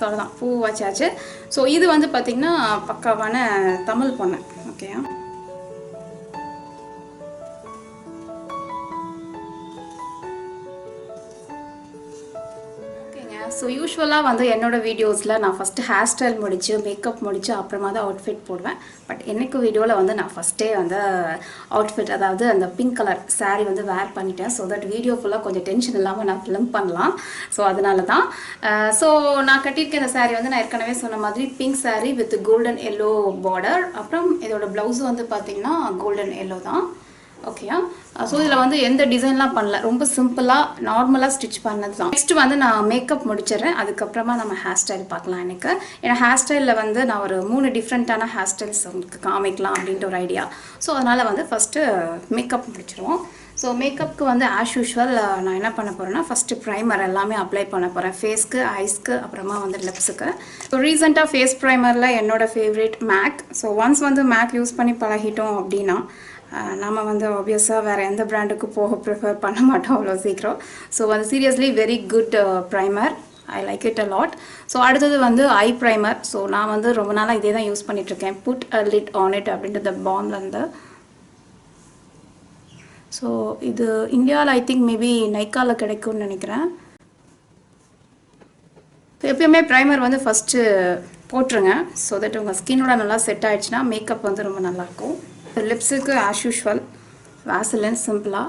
So அதுதான் பூ வச்சாச்சு. ஸோ இது வந்து பார்த்திங்கன்னா பக்காவான தமிழ் பொண்ணு. ஓகேயா? ஸோ யூஸ்வலாக வந்து என்னோடய வீடியோஸில் நான் ஃபஸ்ட்டு ஹேர் ஸ்டைல் முடித்து மேக்கப் முடித்து அப்புறமா தான் அவுட்ஃபிட் போடுவேன். பட் எனக்கு வீடியோவில் வந்து நான் ஃபஸ்ட்டே வந்து அவுட்ஃபிட், அதாவது அந்த பிங்க் கலர் சாரீ வந்து வேர் பண்ணிட்டேன். ஸோ தட் வீடியோ ஃபுல்லாக கொஞ்சம் டென்ஷன் இல்லாமல் நான் ஃபிலிம் பண்ணலாம். ஸோ அதனால தான். ஸோ நான் கட்டியிருக்க இந்த சாரீ வந்து நான் ஏற்கனவே சொன்ன மாதிரி pink sari with golden yellow border. அப்புறம் இதோட ப்ளவுஸ் வந்து பார்த்திங்கன்னா கோல்டன் எல்லோ தான். ஓகேயா? ஸோ இதில் வந்து எந்த டிசைன்லாம் பண்ணல, ரொம்ப சிம்பிளாக நார்மலாக ஸ்டிச் பண்ணது தான். நெக்ஸ்ட்டு வந்து நான் மேக்கப் முடிச்சிடுறேன். அதுக்கப்புறமா நம்ம ஹேர் ஸ்டைல் பார்க்கலாம். எனக்கு ஏன்னா ஹேர் ஸ்டைலில் வந்து நான் ஒரு 3 டிஃப்ரெண்ட்டான ஹேர் ஸ்டைல்ஸ் உங்களுக்கு காமிக்கலாம் அப்படின்ட்டு ஒரு ஐடியா. ஸோ அதனால் வந்து ஃபஸ்ட்டு மேக்கப் முடிச்சிடுவோம். ஸோ மேக்கப்புக்கு வந்து ஆஸ் யூஷுவல் நான் என்ன பண்ண போகிறேன்னா ஃபஸ்ட்டு ப்ரைமர் எல்லாமே அப்ளை பண்ண போகிறேன். ஃபேஸ்க்கு, ஐஸ்க்கு, அப்புறமா வந்து லிப்ஸுக்கு. ஸோ ரீசெண்டாக ஃபேஸ் ப்ரைமரில் என்னோடய ஃபேவரேட் மேக். ஸோ ஒன்ஸ் வந்து மேக் யூஸ் பண்ணி பழகிட்டோம் அப்படின்னா நம்ம வந்து ஆப்வியஸாக வேறு எந்த பிராண்டுக்கு போக ப்ரிஃபர் பண்ண மாட்டோம் அவ்வளோ சீக்கிரம். ஸோ வந்து seriously very good primer. I like it a lot. So அடுத்தது வந்து ஐ ப்ரைமர். ஸோ நான் வந்து ரொம்ப நாளாக இதே தான் யூஸ் பண்ணிகிட்ருக்கேன். Put a lid on it அப்படின்ட்டு பாம்லேருந்து. ஸோ இது இந்தியாவில் ஐ திங்க் மேபி நைக்காவில் கிடைக்கும்னு நினைக்கிறேன். எப்பயுமே ப்ரைமர் வந்து ஃபஸ்ட்டு போட்டுருங்க. ஸோ தட் உங்கள் ஸ்கின்னோட நல்லா செட் ஆகிடுச்சுன்னா மேக்கப் வந்து ரொம்ப நல்லாயிருக்கும். லிப்ஸுக்கு ஆஸ் யூஷுவல் வாசலின் சிம்பிளாக.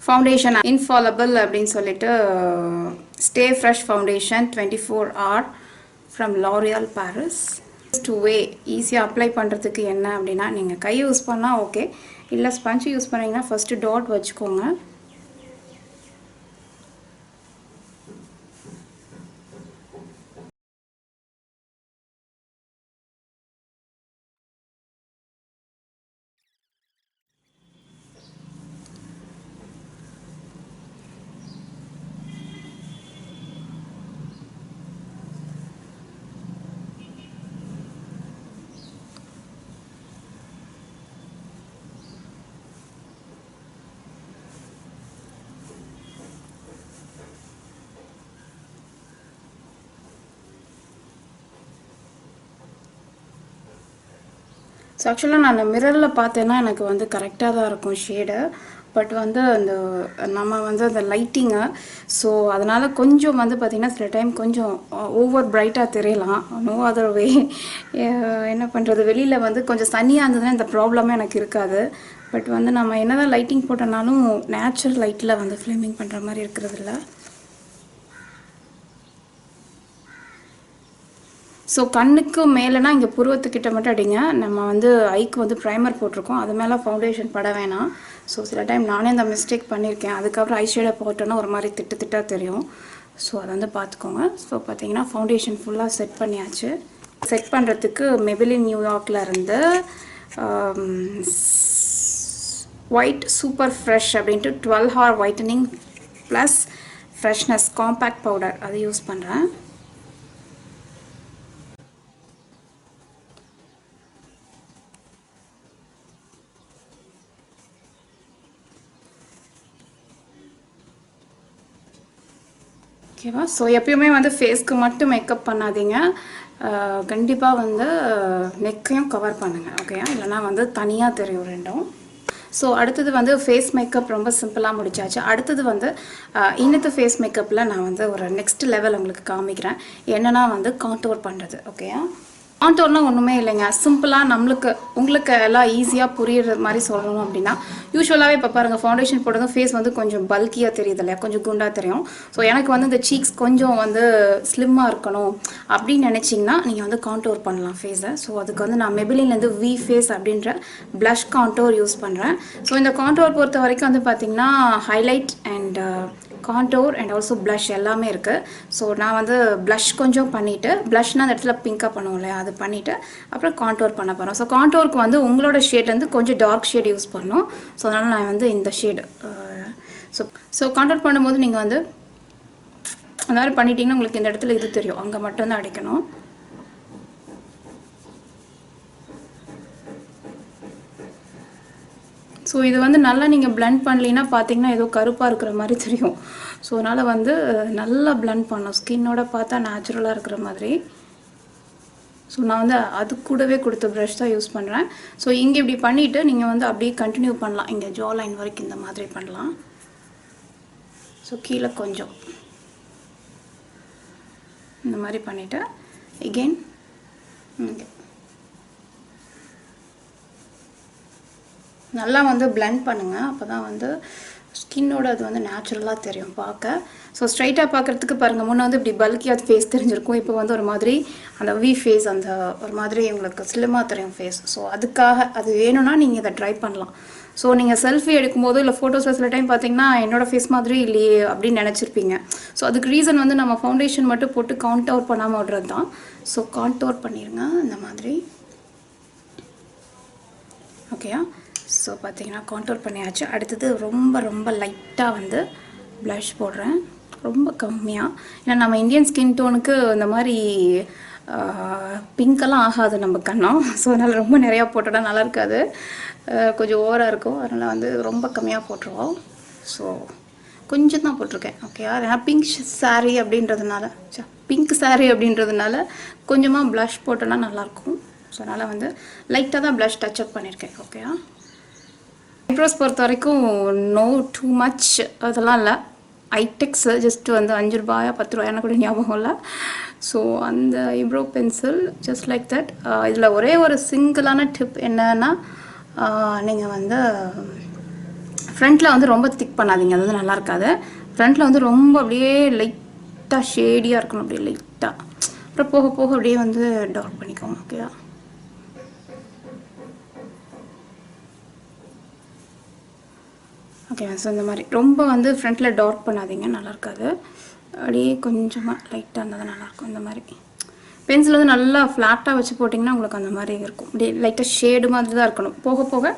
ஃபவுண்டேஷன் infallible அப்படின்னு சொல்லிட்டு stay fresh foundation 24 hour from loreal Paris. Two way ஈஸியாக அப்ளை பண்ணுறதுக்கு என்ன அப்படின்னா, நீங்கள் கை யூஸ் பண்ணால் ஓகே, இல்லை ஸ்பஞ்ச் யூஸ் பண்ணிங்கன்னா ஃபஸ்ட்டு டாட் வச்சுக்கோங்க. ஸோ ஆக்சுவலாக நான் மிரரில் பார்த்தேன்னா எனக்கு வந்து கரெக்டாக தான் இருக்கும் ஷேடு. பட் வந்து அந்த நம்ம வந்து அந்த லைட்டிங்கு, ஸோ அதனால் கொஞ்சம் வந்து பார்த்திங்கன்னா சில டைம் கொஞ்சம் ஓவர் பிரைட்டாக தெரியலாம். No other way. என்ன பண்ணுறது, வெளியில் வந்து கொஞ்சம் சன்னியாக இருந்ததுன்னா இந்த ப்ராப்ளமே எனக்கு இருக்காது. பட் வந்து நம்ம என்ன தான் லைட்டிங் போட்டோன்னாலும் நேச்சுரல் லைட்டில் வந்து ஃபிலிமிங் பண்ணுற மாதிரி இருக்கிறதில்ல. ஸோ கண்ணுக்கு மேலேனா இங்கே புருவத்துக்கிட்ட மட்டும் அடிங்க. நம்ம வந்து ஐக்கு வந்து ப்ரைமர் போட்டிருக்கோம், அது மேலே ஃபவுண்டேஷன் பட வேணாம். ஸோ சில டைம் நானே இந்த மிஸ்டேக் பண்ணியிருக்கேன். அதுக்கப்புறம் ஐ ஷேடை போட்டோன்னா ஒரு மாதிரி திட்டாக தெரியும். ஸோ அதை வந்து பார்த்துக்கோங்க. ஸோ பார்த்தீங்கன்னா ஃபவுண்டேஷன் ஃபுல்லாக செட் பண்ணியாச்சு. செட் பண்ணுறதுக்கு மெபிலின் நியூயார்க்கில் இருந்து ஒயிட் சூப்பர் ஃப்ரெஷ் அப்படின்ட்டு 12 hour whitening plus freshness compact powder அது யூஸ் பண்ணுறேன். ஓகேவா? ஸோ எப்பயுமே வந்து ஃபேஸ்க்கு மட்டும் மேக்கப் பண்ணாதீங்க, கண்டிப்பாக வந்து நெக்கையும் கவர் பண்ணுங்கள். ஓகேயா? இல்லைனா வந்து தனியாக தெரியும் ரெண்டும். ஸோ அடுத்தது வந்து ஃபேஸ் மேக்கப் ரொம்ப சிம்பிளாக முடிச்சாச்சு. அடுத்தது வந்து இன்னத்து ஃபேஸ் மேக்கப்பில் நான் வந்து ஒரு நெக்ஸ்ட் லெவல் உங்களுக்கு காமிக்கிறேன். என்னென்னா வந்து கான்டோர் பண்ணுறது. ஓகேயா? கான்டோர்னால் ஒன்றுமே இல்லைங்க, சிம்பிளாக உங்களுக்கு எல்லாம் ஈஸியாக புரியுற மாதிரி சொல்லணும் அப்படின்னா, யூஸ்வலாகவே இப்போ பாருங்கள் ஃபவுண்டேஷன் போட்டதும் ஃபேஸ் வந்து கொஞ்சம் பல்கியாக தெரியுது இல்லையா, கொஞ்சம் குண்டாக தெரியும். ஸோ எனக்கு வந்து இந்த சீக்ஸ் கொஞ்சம் வந்து ஸ்லிம்மாக இருக்கணும் அப்படின்னு நினச்சிங்கன்னா நீங்கள் வந்து கான்டோர் பண்ணலாம் ஃபேஸை. ஸோ அதுக்கு வந்து நான் மெபிலின்லேருந்து வி ஃபேஸ் அப்படின்ற ப்ளஷ் கான்டோர் யூஸ் பண்ணுறேன். ஸோ இந்த கான்டோர் பொறுத்த வரைக்கும் வந்து பார்த்திங்கன்னா highlight and contour and also blush எல்லாமே இருக்குது. ஸோ நான் வந்து ப்ளஷ் கொஞ்சம் பண்ணிவிட்டு, ப்ளஷ்னால் அந்த இடத்துல பிங்காக பண்ணுவோம் இல்லையா, அது பண்ணிவிட்டு அப்புறம் கான்டோர் பண்ண போகிறோம். ஸோ கான்டோருக்கு வந்து உங்களோட ஷேட்லேருந்து கொஞ்சம் டார்க் ஷேட் யூஸ் பண்ணணும். ஸோ அதனால் நான் வந்து இந்த ஷேடு ஸோ கான்டோர் பண்ணும்போது நீங்கள் வந்து அந்த மாதிரி பண்ணிட்டீங்கன்னா உங்களுக்கு இந்த இடத்துல இது தெரியும், அங்கே மட்டும்தான் அடிக்கணும். ஸோ இது வந்து நல்லா நீங்கள் பிளெண்ட் பண்ணலின்னா பார்த்தீங்கன்னா ஏதோ கருப்பாக இருக்கிற மாதிரி தெரியும். ஸோ அதனால் வந்து நல்லா பிளெண்ட் பண்ணணும், ஸ்கின்னோட பார்த்தா நேச்சுரலாக இருக்கிற மாதிரி. ஸோ நான் வந்து அது கூடவே கொடுத்த ப்ரஷ் தான் யூஸ் பண்ணுறேன். ஸோ இங்கே இப்படி பண்ணிவிட்டு நீங்கள் வந்து அப்படியே கண்டினியூ பண்ணலாம், இங்கே ஜா லைன் வரைக்கும் இந்த மாதிரி பண்ணலாம். ஸோ கீழே கொஞ்சம் இந்த மாதிரி பண்ணிவிட்டு எகெயின் இங்கே நல்லா வந்து பிளெண்ட் பண்ணுங்கள். அப்போ தான் வந்து ஸ்கின்னோட அது வந்து நேச்சுரலாக தெரியும் பார்க்க. ஸோ ஸ்ட்ரைட்டாக பார்க்குறதுக்கு பாருங்கள், முன்னே வந்து இப்படி பல்கியாக ஃபேஸ் தெரிஞ்சிருக்கும், இப்போ வந்து ஒரு மாதிரி அந்த வி ஃபேஸ், அந்த ஒரு மாதிரி உங்களுக்கு ஸ்லிம்மாக தெரியும் ஃபேஸ். ஸோ அதுக்காக அது வேணும்னா நீங்கள் இதை ட்ரை பண்ணலாம். ஸோ நீங்கள் செல்ஃபி எடுக்கும்போது இல்லை ஃபோட்டோஸில் சில டைம் பார்த்தீங்கன்னா என்னோடய ஃபேஸ் மாதிரி இல்லையே அப்படின்னு நினச்சிருப்பீங்க. ஸோ அதுக்கு ரீசன் வந்து நம்ம ஃபவுண்டேஷன் மட்டும் போட்டு கான்டோர் பண்ணாமல் விடுறது தான். ஸோ கான்டோர் பண்ணிடுங்க இந்த மாதிரி. ஓகேயா? ஸோ பார்த்தீங்கன்னா கான்டோர் பண்ணியாச்சு. அடுத்தது ரொம்ப ரொம்ப லைட்டாக வந்து ப்ளஷ் போடுறேன், ரொம்ப கம்மியாக. ஏன்னா நம்ம இந்தியன் ஸ்கின் டோனுக்கு இந்த மாதிரி பிங்க்கெல்லாம் ஆகாது நம்ம கண்ணம். ஸோ அதனால் ரொம்ப நிறையா போட்டோன்னா நல்லா இருக்காது, கொஞ்சம் ஓவராக இருக்கும். அதனால் வந்து ரொம்ப கம்மியாக போட்டுருவோம். ஸோ கொஞ்சம் தான் போட்டிருக்கேன். ஓகேயா? ஏன்னா பிங்க் சாரீ அப்படின்றதுனால கொஞ்சமாக ப்ளஷ் போட்டோன்னா நல்லாயிருக்கும். ஸோ அதனால் வந்து லைட்டாக தான் ப்ளஷ் டச்சப் பண்ணியிருக்கேன். ஓகேயா? ஐப்ரோஸ் பொறுத்த வரைக்கும் நோ டூ மச் அதெல்லாம் இல்லை. ஐடெக்ஸ் ஜஸ்ட் வந்து 5 ரூபாயா 10 ரூபாயான கூட ஞாபகம் இல்லை. ஸோ அந்த eyebrow pencil just like that. இதில் ஒரே ஒரு சிங்கிளான டிப் என்னன்னா, நீங்கள் வந்து ஃப்ரண்ட்டில் வந்து ரொம்ப திக் பண்ணாதீங்க, அது வந்து நல்லா இருக்காது. ஃப்ரண்ட்டில் வந்து ரொம்ப அப்படியே லைட்டாக ஷேடியாக இருக்கணும், அப்படியே லைட்டாக. அப்புறம் போக போக அப்படியே வந்து டார்க் பண்ணிக்கோங்க. ஓகேயா? ஓகே. ஸோ இந்த மாதிரி ரொம்ப வந்து ஃப்ரண்ட்டில் டார்க் பண்ணாதீங்க, நல்லா இருக்காது. அப்படியே கொஞ்சமாக லைட்டாக இருந்தால் தான் நல்லாயிருக்கும். இந்த மாதிரி பென்சில் வந்து நல்லா ஃப்ளாட்டாக வச்சு போட்டிங்கன்னா உங்களுக்கு அந்த மாதிரி இருக்கும், அப்படியே லைட்டாக ஷேடு மாதிரி தான் இருக்கணும், போக போக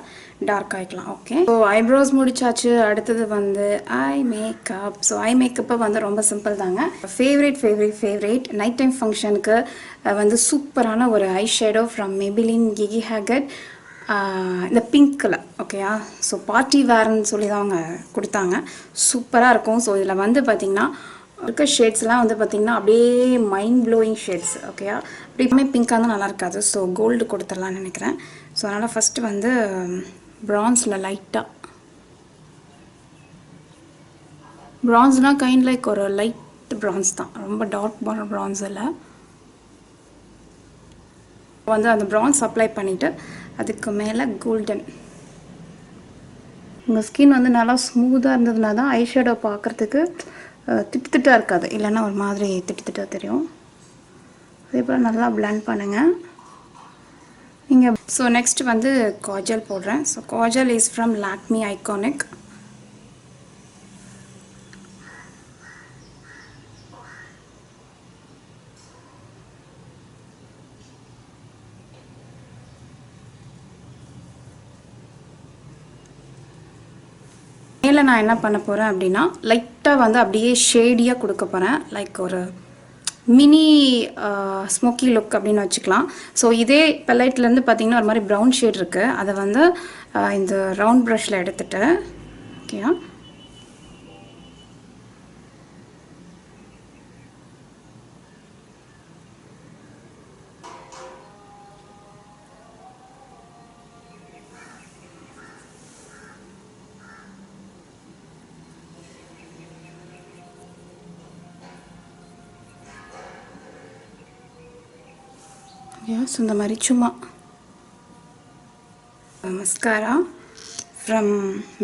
டார்க் ஆகிக்கலாம். ஓகே. ஸோ ஐப்ரோஸ் முடிச்சாச்சு. அடுத்தது வந்து ஐ மேக்கப். ஸோ ஐ மேக்கப்பை வந்து ரொம்ப சிம்பிள் தாங்க. ஃபேவரேட் நைட் டைம் ஃபங்க்ஷனுக்கு வந்து சூப்பரான ஒரு eye shadow from maybelline Gigi hagid, இந்த பிங்க் கலர். ஓகேயா? ஸோ பார்ட்டி வேர்ன்னு சொல்லி தான் அவங்க கொடுத்தாங்க, சூப்பராக இருக்கும். ஸோ இதில் வந்து பார்த்திங்கன்னா இருக்க ஷேட்ஸ்லாம் வந்து பார்த்திங்கன்னா அப்படியே மைண்ட் ப்ளோயிங் ஷேட்ஸ். ஓகேயா? அப்படியுமே பிங்காக தான் நல்லா இருக்காது. ஸோ கோல்டு கொடுத்துடலான்னு நினைக்கிறேன். ஸோ அதனால் ஃபஸ்ட்டு வந்து ப்ரான்ஸில் லைட்டாக, ப்ரான்ஸ்னால் கைண்ட் லைக் ஒரு லைட் ப்ரான்ஸ் தான், ரொம்ப டார்க் ப்ரான்ஸ் இல்லை. வந்து அந்த ப்ரான்ஸ் அப்ளை பண்ணிவிட்டு அதுக்கு மேலே கோல்டன். உங்கள் ஸ்கின் வந்து நல்லா ஸ்மூத்தாக இருந்ததுனா தான் ஐ ஷேடோ பார்க்குறதுக்கு திட்டாக இருக்காது, இல்லைன்னா ஒரு மாதிரி திட்டாக தெரியும். அதே போல் நல்லா பிளெண்ட் பண்ணுங்கள் நீங்கள். ஸோ நெக்ஸ்ட் வந்து காஜல் போடுறேன். So Kajal is from Lakme iconic. மேலே நான் என்ன பண்ண போகிறேன் அப்படின்னா லைட்டாக வந்து அப்படியே ஷேடியாக கொடுக்க போகிறேன், லைக் ஒரு மினி ஸ்மோக்கி லுக் அப்படின்னு வச்சுக்கலாம். ஸோ இதே பெலைட்லேருந்து பார்த்திங்கன்னா ஒரு மாதிரி ப்ரௌன் ஷேட் இருக்குது, அதை வந்து இந்த ரவுண்ட் ப்ரஷில் எடுத்துகிட்டு. ஓகேயா? Yes, இந்த மாதிரி சும்மா mascara from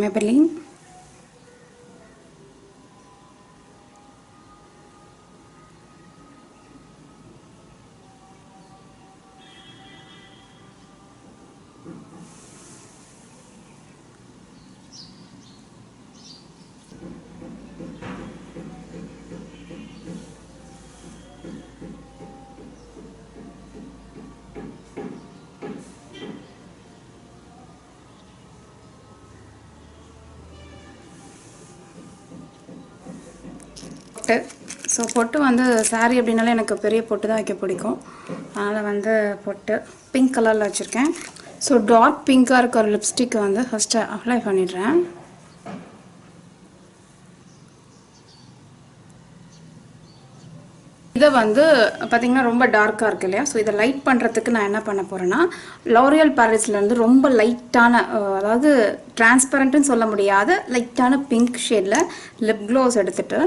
Maybelline. ஸோ பொட்டு வந்து சாரீ அப்படின்னாலே எனக்கு பெரிய பொட்டு தான் வைக்க பிடிக்கும். அதனால் வந்து பொட்டு பிங்க் கலரில் வச்சுருக்கேன். ஸோ டார்க் பிங்காக இருக்கிற லிப்ஸ்டிக்கை வந்து ஃபஸ்ட்டு அப்ளை பண்ணிடுறேன். இதை வந்து பார்த்திங்கன்னா ரொம்ப டார்க்காக இருக்குது இல்லையா? ஸோ இதை லைட் பண்ணுறதுக்கு நான் என்ன பண்ண போகிறேன்னா, லோரியல் பேலட்ஸ்லேருந்து ரொம்ப லைட்டான, அதாவது டிரான்ஸ்பரண்ட்டுன்னு சொல்ல முடியாத லைட்டான பிங்க் ஷேடில் லிப் க்ளோஸ் எடுத்துகிட்டு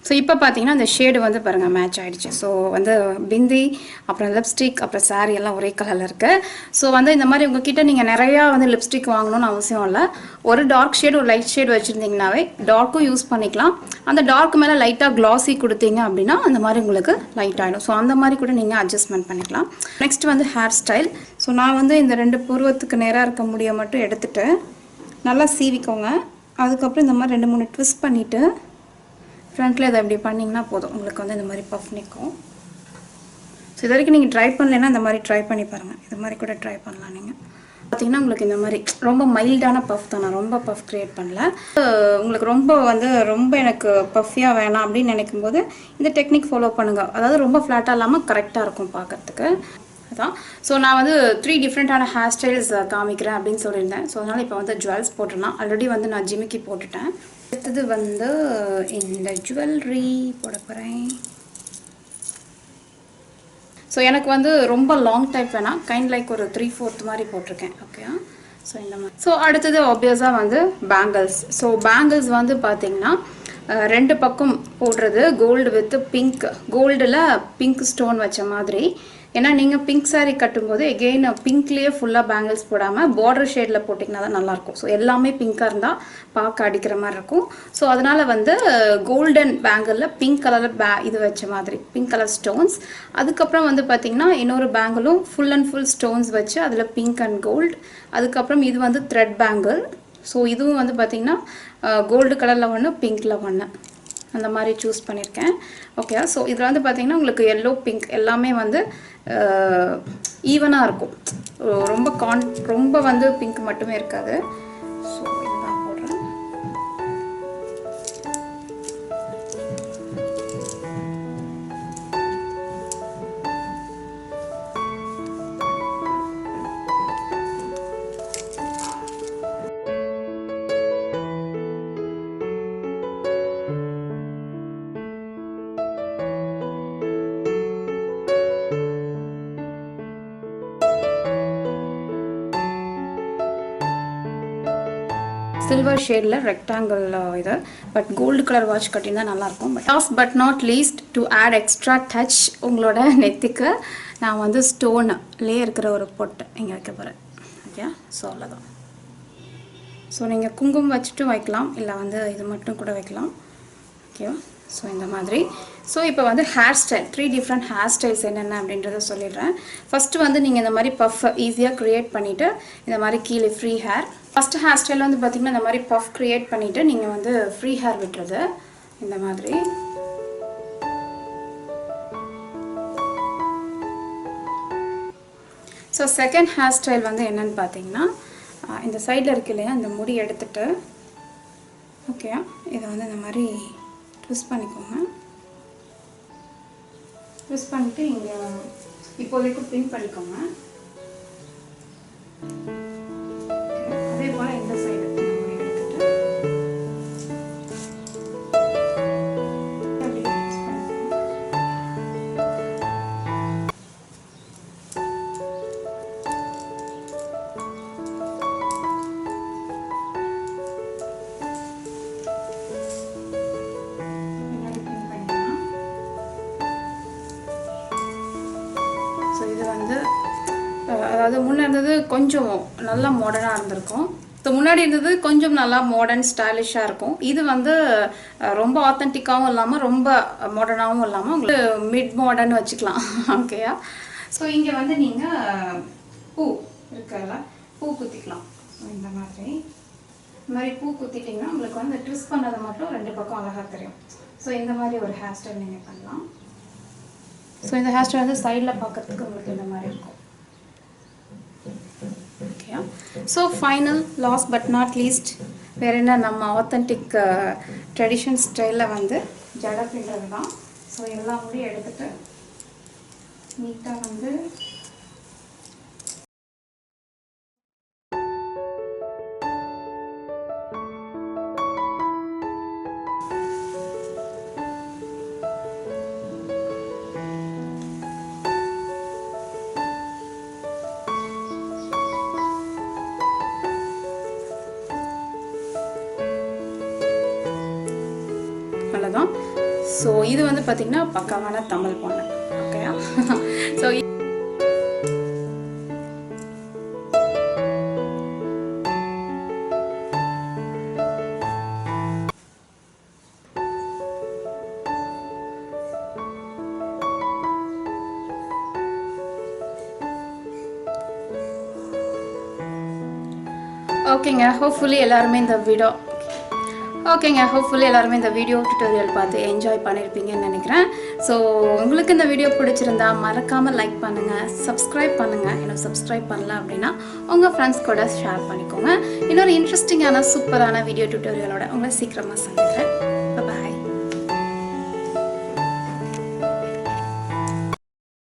ஸோ இப்போ பார்த்தீங்கன்னா அந்த ஷேடு வந்து பாருங்கள் மேட்ச் ஆகிடுச்சு. ஸோ வந்து பிந்தி அப்புறம் லிப்ஸ்டிக் அப்புறம் சாரீ எல்லாம் ஒரே கலரில் இருக்குது. ஸோ வந்து இந்த மாதிரி உங்ககிட்ட நீங்கள் நிறையா வந்து லிப்ஸ்டிக் வாங்கணும்னு அவசியம் இல்லை. ஒரு டார்க் ஷேடு ஒரு லைட் ஷேடு வச்சுருந்தீங்கன்னாவே டார்க்கும் யூஸ் பண்ணிக்கலாம். அந்த டார்க் மேலே லைட்டாக க்ளாஸி கொடுத்தீங்க அப்படின்னா அந்த மாதிரி உங்களுக்கு லைட் ஆகிடும். ஸோ அந்த மாதிரி கூட நீங்கள் அட்ஜஸ்ட்மெண்ட் பண்ணிக்கலாம். நெக்ஸ்ட் வந்து ஹேர் ஸ்டைல். ஸோ நான் வந்து இந்த 2 புருவத்துக்கு நேராக இருக்க முடிய மட்டும் எடுத்துகிட்டு நல்லா சீவிக்கோங்க. அதுக்கப்புறம் இந்த மாதிரி 2-3 ட்விஸ்ட் பண்ணிவிட்டு ஃப்ரண்ட்டில் இதை அப்படி பண்ணிங்கன்னா போதும், உங்களுக்கு வந்து இந்த மாதிரி பஃப் நிற்கும். ஸோ இது வரைக்கும் நீங்கள் ட்ரை பண்ணலைன்னா இந்த மாதிரி ட்ரை பண்ணி பாருங்கள். இது மாதிரி கூட ட்ரை பண்ணலாம். நீங்கள் பார்த்தீங்கன்னா உங்களுக்கு இந்த மாதிரி ரொம்ப மைல்டான பஃப் தான், நான் ரொம்ப பஃப் க்ரியேட் பண்ணல. உங்களுக்கு ரொம்ப எனக்கு பஃபியாக வேணாம் அப்படின்னு நினைக்கும் போது இந்த டெக்னிக் ஃபாலோ பண்ணுங்கள். அதாவது ரொம்ப ஃப்ளாட்டாக இல்லாமல் கரெக்டாக இருக்கும் பார்க்குறதுக்கு. அதான் ஸோ நான் வந்து 3 டிஃப்ரெண்ட்டான ஹேர் ஸ்டைல்ஸ் காமிக்கிறேன் அப்படின்னு சொல்லியிருந்தேன். ஸோ அதனால் இப்போ வந்து ஜுவல்ஸ் போட்டுடலாம். ஆல்ரெடி வந்து நான் ஜிமிக்கி போட்டுட்டேன். அடுத்தது வந்து இந்த ஜுவல்லரி போட போகிறேன். ஸோ எனக்கு வந்து ரொம்ப லாங் டைப் வேணாம், கைண்ட் லைக் ஒரு 3/4 மாதிரி போட்டிருக்கேன். ஓகே, ஸோ இந்த மாதிரி. ஸோ அடுத்தது ஆப்வியஸாக வந்து பேங்கிள்ஸ். ஸோ பேங்கிள்ஸ் வந்து பார்த்திங்கன்னா 2 பக்கம் போடுறது கோல்டு வித் பிங்க், கோல்டில் பிங்க் ஸ்டோன் வச்ச மாதிரி. ஏன்னா நீங்கள் பிங்க் சாரீ கட்டும்போது எகெயின் பிங்க்லேயே ஃபுல்லாக பேங்கிள்ஸ் போடாமல் பார்டர் ஷேடில் போட்டிங்கன்னா தான் நல்லாயிருக்கும். ஸோ எல்லாமே பிங்காக இருந்தால் பார்க்க அடிக்கிற மாதிரி இருக்கும். ஸோ அதனால் வந்து கோல்டன் பேங்கிளில் பிங்க் கலரில் இது வச்ச மாதிரி பிங்க் கலர் ஸ்டோன்ஸ். அதுக்கப்புறம் வந்து பார்த்திங்கன்னா இன்னொரு பேங்கிளும் ஃபுல் அண்ட் ஃபுல் ஸ்டோன்ஸ் வச்சு அதில் பிங்க் அண்ட் கோல்டு. அதுக்கப்புறம் இது வந்து த்ரெட் பேங்கிள். ஸோ இதுவும் வந்து பார்த்திங்கன்னா கோல்டு கலரில் ஒன்று, பிங்க்கில் ஒன்று, அந்த மாதிரி சூஸ் பண்ணியிருக்கேன். ஓகே, ஸோ இதில் வந்து பார்த்திங்கன்னா உங்களுக்கு எல்லோ பிங்க் எல்லாமே வந்து ஈவனாக இருக்கும். ரொம்ப வந்து பிங்க் மட்டுமே இருக்காது. ஸோ இதுதான் போடுறேன். சில்வர் ஷேடில் ரெக்டாங்கிள் இது, பட் கோல்டு கலர் வாட்ச் கட்டியிருந்தால் நல்லாயிருக்கும். But last but not least to add extra touch உங்களோட நெத்திக்கு நான் வந்து ஸ்டோன்லேயே இருக்கிற ஒரு பொட்டு இங்கே வைக்க போகிறேன். ஓகே, ஸோ அவ்வளோதான். ஸோ நீங்கள் குங்குமம் வச்சுட்டு வைக்கலாம், இல்லை வந்து இது மட்டும் கூட வைக்கலாம். ஓகேவா? ஸோ இந்த மாதிரி. ஸோ இப்போ வந்து hair style 3 different hair styles என்னென்ன அப்படின்றத சொல்லிடுறேன். ஃபஸ்ட்டு வந்து நீங்கள் இந்த மாதிரி பஃப் ஈஸியாக க்ரியேட் பண்ணிவிட்டு இந்த மாதிரி கீழே free hair. First hair style வந்து பார்த்திங்கன்னா இந்த மாதிரி பஃப் க்ரியேட் பண்ணிவிட்டு நீங்கள் வந்து ஃப்ரீ ஹேர் விட்டுறது இந்த மாதிரி. ஸோ செகண்ட் ஹேர் ஸ்டைல் வந்து என்னென்னு பார்த்தீங்கன்னா இந்த சைடில் இருக்கு இல்லையா, இந்த முடி எடுத்துகிட்டு ஓகே இதை வந்து இந்த மாதிரி ட்விஸ்ட் பண்ணிக்கோங்க. ட்விஸ்ட் பண்ணிவிட்டு இங்கே இப்போதைக்கு பின் பண்ணிக்கோங்க. அதே போல் இந்த சைடு அதாவது முன்னே இருந்தது கொஞ்சம் நல்லா மாடர்னாக இருந்திருக்கும். ஸோ முன்னாடி இருந்தது கொஞ்சம் நல்லா மாடர்ன் ஸ்டைலிஷாக இருக்கும். இது வந்து ரொம்ப ஆத்தென்டிக்காகவும் இல்லாமல் ரொம்ப மாடர்னாகவும் இல்லாமல் உங்களுக்கு மிட் மாடர்ன் வச்சுக்கலாம். ஓகேயா? ஸோ இங்கே வந்து நீங்கள் பூ இருக்குல்ல, பூ குத்திக்கலாம். இந்த மாதிரி பூ குத்திட்டிங்கன்னா உங்களுக்கு வந்து ட்விஸ்ட் பண்ணதை மட்டும் 2 பக்கம் அழகாக தெரியும். ஸோ இந்த மாதிரி ஒரு ஹேர் ஸ்டைல் நீங்கள் பண்ணலாம். ஸோ இந்த ஹேர் ஸ்டைல் வந்து சைடில் பார்க்குறதுக்கு உங்களுக்கு இந்த மாதிரி இருக்கும். Okay. So final last but not least வேறு என்ன, நம்ம ஆத்தென்டிக் ட்ரெடிஷன் ஸ்டைலில் வந்து ஜடை பின்னுறது தான். ஸோ எல்லா முடியும் எடுத்துகிட்டு நீட்டாக வந்து அவ்வளோதான். ஸோ இது வந்து பார்த்திங்கன்னா பக்காவான தமிழ் பொண்ணு. ஓகேயா? ஸோ ஓகேங்க, ஹோப்ஃபுல்லி எல்லாருமே இந்த வீடியோ டியூட்டோரியல் பார்த்து என்ஜாய் பண்ணியிருப்பீங்கன்னு நினைக்கிறேன். ஸோ உங்களுக்கு இந்த வீடியோ பிடிச்சிருந்தா மறக்காமல் லைக் பண்ணுங்கள், சப்ஸ்கிரைப் பண்ணுங்கள். இன்னும் சப்ஸ்கிரைப் பண்ணல அப்படின்னா உங்கள் ஃப்ரெண்ட்ஸ் கூட ஷேர் பண்ணிக்கோங்க. இன்னொரு இன்ட்ரெஸ்டிங்கான சூப்பரான வீடியோ டியூட்டோரியலோட உங்களை சீக்கிரமாக சந்திக்கிறேன்.